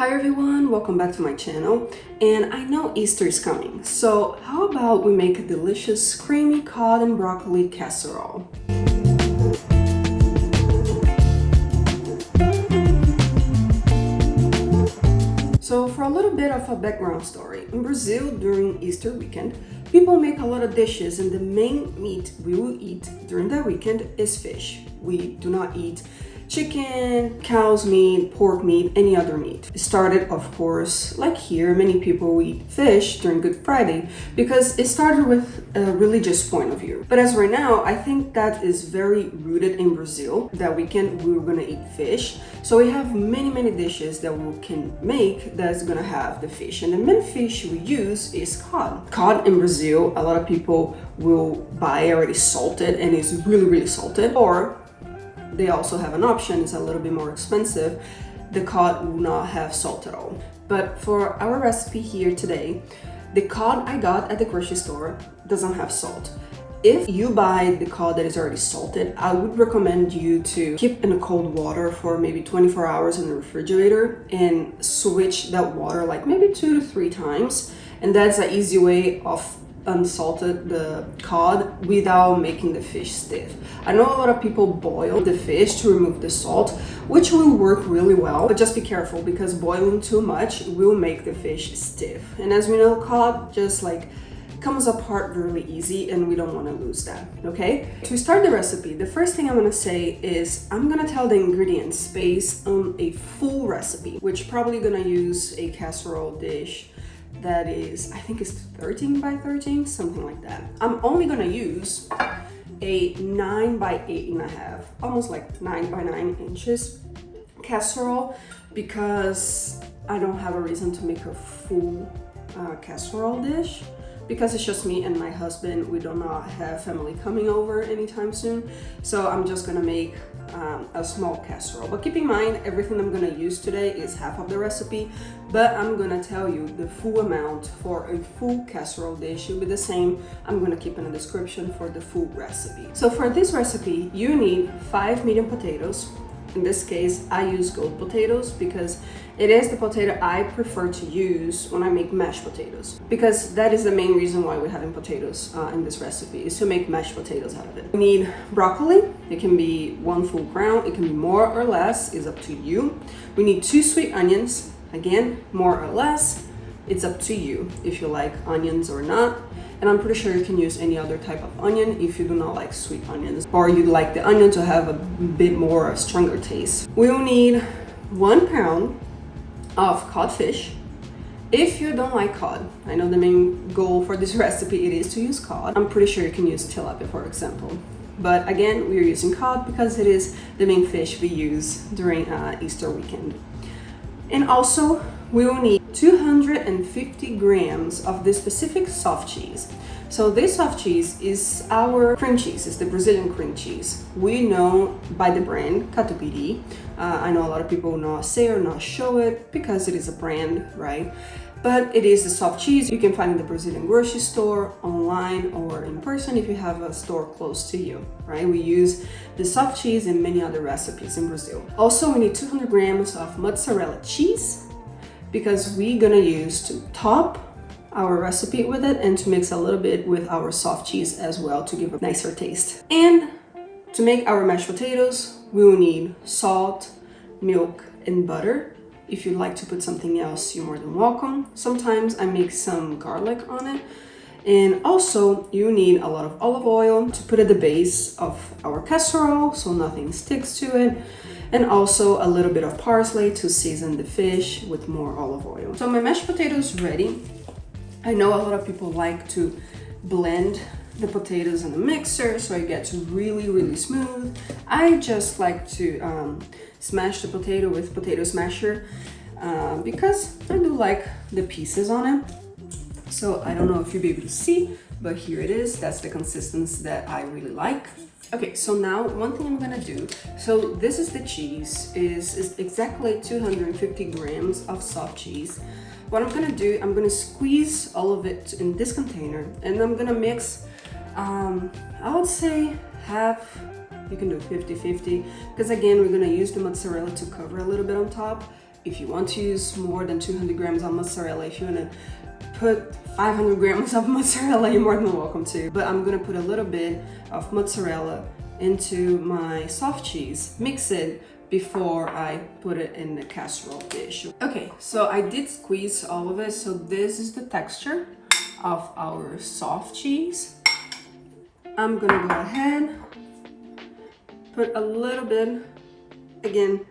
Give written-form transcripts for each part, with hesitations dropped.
Hi everyone, welcome back to my channel. And I know Easter is coming, so how about we make a delicious creamy cod and broccoli casserole? So for a little bit of a background story, in Brazil during Easter weekend, people make a lot of dishes and the main meat we will eat during that weekend is fish. We do not eat chicken, cow's meat, pork meat, any other meat. It started, of course, like here, many people eat fish during Good Friday because it started with a religious point of view. But as right now, I think that is very rooted in Brazil. That weekend we were gonna eat fish. So we have many dishes that we can make that's gonna have the fish. And the main fish we use is cod. Cod in Brazil, a lot of people will buy already salted and it's really salted, or they also have an option, it's a little bit more expensive. The cod will not have salt at all. But for our recipe here today, the cod I got at the grocery store doesn't have salt. If you buy the cod that is already salted, I would recommend you to keep in cold water for maybe 24 hours in the refrigerator and switch that water like maybe 2 to 3 times. And that's an easy way of unsalted the cod without making the fish stiff. I know a lot of people boil the fish to remove the salt, which will work really well, but just be careful because boiling too much will make the fish stiff. And as we know, cod just like comes apart really easy and we don't want to lose that, okay? To start the recipe, the first thing I'm gonna say is I'm gonna tell the ingredients based on a full recipe, which probably gonna use a casserole dish that is, I think it's 13 by 13, something like that. I'm only gonna use a 9 by 8.5, almost like 9 by 9 inches casserole because I don't have a reason to make a full casserole dish because it's just me and my husband. We do not have family coming over anytime soon, so I'm just gonna make a small casserole. But keep in mind, everything I'm gonna use today is half of the recipe, but I'm gonna tell you the full amount for a full casserole dish will be the same. I'm gonna keep in the description for the full recipe. So for this recipe, you need 5 medium potatoes. In this case, I use gold potatoes because it is the potato I prefer to use when I make mashed potatoes. Because that is the main reason why we're having potatoes in this recipe, is to make mashed potatoes out of it. We need broccoli. It can be 1 full ground. It can be more or less. It's up to you. We need 2 sweet onions. Again, more or less. It's up to you if you like onions or not. And I'm pretty sure you can use any other type of onion if you do not like sweet onions, or you like the onion to have a bit more stronger taste. We will need 1 pound of codfish. If you don't like cod, I know the main goal for this recipe it is to use cod. I'm pretty sure you can use tilapia, for example. But again, we're using cod because it is the main fish we use during Easter weekend. And also, we will need 250 grams of this specific soft cheese. So this soft cheese is our cream cheese, it's the Brazilian cream cheese. We know by the brand Catupiry. I know a lot of people not say or not show it because it is a brand, right? But it is the soft cheese you can find in the Brazilian grocery store, online, or in person if you have a store close to you, right? We use the soft cheese in many other recipes in Brazil. Also, we need 200 grams of mozzarella cheese because we're gonna use to top our recipe with it and to mix a little bit with our soft cheese as well to give a nicer taste. And to make our mashed potatoes, we will need salt, milk, and butter. If you'd like to put something else, you're more than welcome. Sometimes I make some garlic on it. And also, you need a lot of olive oil to put at the base of our casserole so nothing sticks to it. And also a little bit of parsley to season the fish with more olive oil. So my mashed potatoes ready. I know a lot of people like to blend the potatoes in the mixer so it gets really smooth. I just like to smash the potato with potato smasher because I do like the pieces on it. So I don't know if you'll be able to see, but here it is. That's the consistency that I really like. Okay, so now one thing I'm gonna do, so this is the cheese, is exactly 250 grams of soft cheese. What I'm gonna do, I'm gonna squeeze all of it in this container and I'm gonna mix, I would say half, you can do 50-50, because again, we're gonna use the mozzarella to cover a little bit on top. If you want to use more than 200 grams of mozzarella, if you want to put 500 grams of mozzarella, you're more than welcome to. But I'm gonna put a little bit of mozzarella into my soft cheese, mix it before I put it in the casserole dish. Okay, so I did squeeze all of it, so this is the texture of our soft cheese. I'm gonna go ahead, put a little bit, again,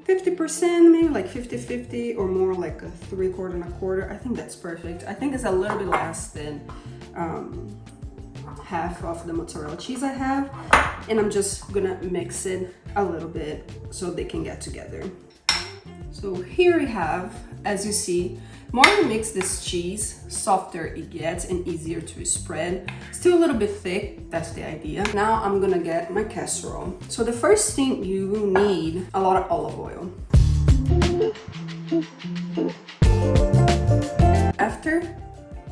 50%, maybe like 50-50 or more, like a 3/4 and a quarter. I think that's perfect. I think it's a little bit less than half of the mozzarella cheese I have. And I'm just gonna mix it a little bit so they can get together. So here we have, as you see, more you mix this cheese, softer it gets and easier to spread. Still a little bit thick, that's the idea. Now I'm gonna get my casserole. So the first thing you will need a lot of olive oil. After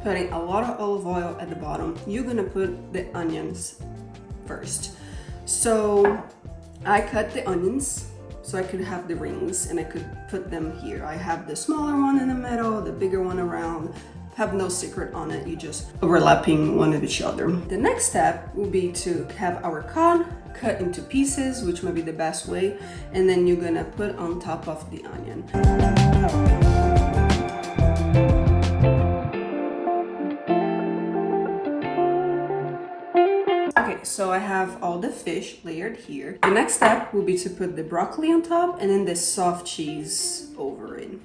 putting a lot of olive oil at the bottom, you're gonna put the onions first. So I cut the onions so I could have the rings and I could put them here. I have the smaller one in the middle, the bigger one around. Have no secret on it, you just overlapping one of each other. The next step will be to have our cod cut into pieces, which might be the best way, and then you're gonna put on top of the onion. Okay, so I have all the fish layered here. The next step will be to put the broccoli on top and then the soft cheese over it.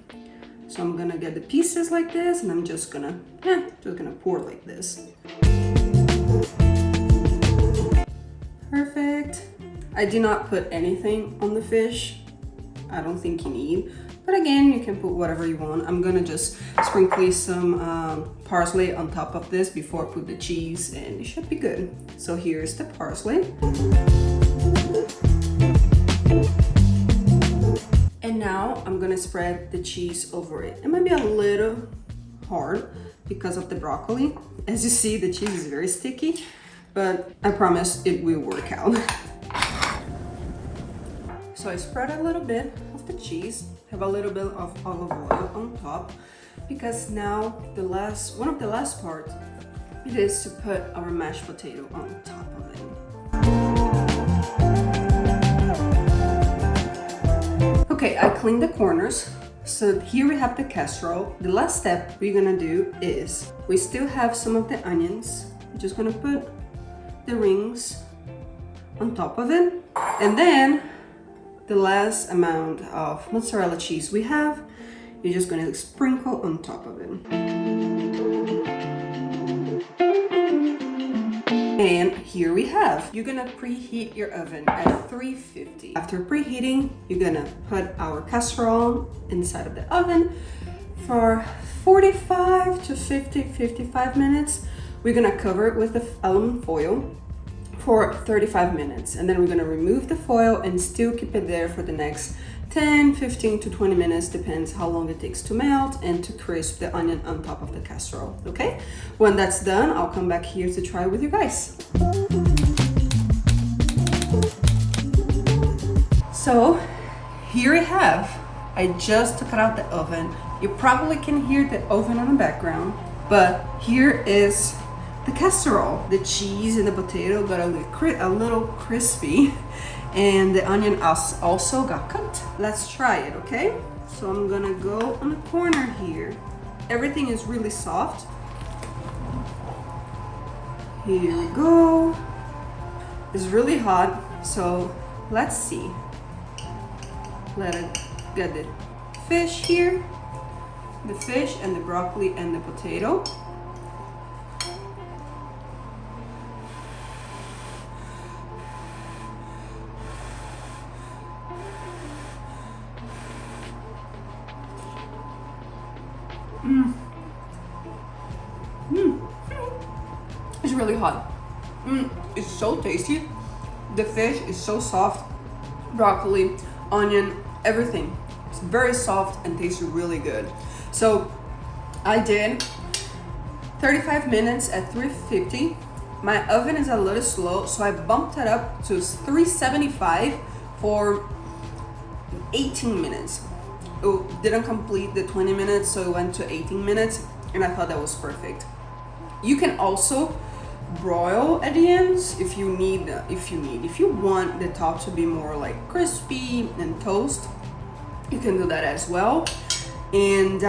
So I'm gonna get the pieces like this and I'm just gonna pour like this. Perfect. I did not put anything on the fish. I don't think you need. But again, you can put whatever you want. I'm gonna just sprinkle some parsley on top of this before I put the cheese and it should be good. So here's the parsley. And now I'm gonna spread the cheese over it. It might be a little hard because of the broccoli. As you see, the cheese is very sticky, but I promise it will work out. So I spread a little bit of the cheese, have a little bit of olive oil on top, because now one of the last parts, it is to put our mashed potato on top of it. Okay, I cleaned the corners. So here we have the casserole. The last step we're gonna do is, we still have some of the onions. We're just gonna put the rings on top of it. And then the last amount of mozzarella cheese we have, you're just gonna sprinkle on top of it. And here we have, you're gonna preheat your oven at 350. After preheating, you're gonna put our casserole inside of the oven for 45 to 55 minutes. We're gonna cover it with the aluminum foil for 35 minutes. And then we're gonna remove the foil and still keep it there for the next 10, 15 to 20 minutes, depends how long it takes to melt and to crisp the onion on top of the casserole, okay? When that's done, I'll come back here to try with you guys. So here we have, I just took it out the oven. You probably can hear the oven in the background, but here is the casserole. The cheese and the potato got a little crispy. And the onion also got cooked. Let's try it, okay? So I'm gonna go on the corner here. Everything is really soft. Here we go. It's really hot, so let's see. Let it get the fish here. The fish and the broccoli and the potato. It's really hot. It's so tasty. The fish is so soft. Broccoli, onion, everything. It's very soft and tastes really good. So I did 35 minutes at 350. My oven is a little slow, so I bumped it up to 375 for 18 minutes. it didn't complete the 20 minutes, so it went to 18 minutes, and I thought that was perfect. You can also broil at the ends if you want the top to be more like crispy and toast. You can do that as well. And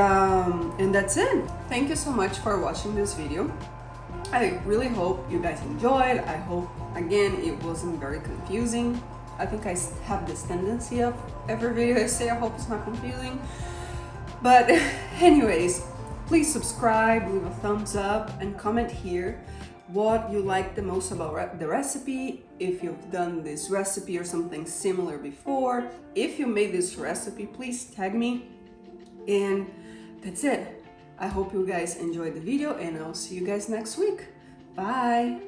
that's it. Thank you so much for watching this video. I really hope you guys enjoyed. I hope, again, it wasn't very confusing. I think I have this tendency of every video I say, I hope it's not confusing. But anyways, please subscribe, leave a thumbs up, and comment here what you like the most about the recipe, if you've done this recipe or something similar before. If you made this recipe, please tag me. And that's it. I hope you guys enjoyed the video, and I'll see you guys next week. Bye!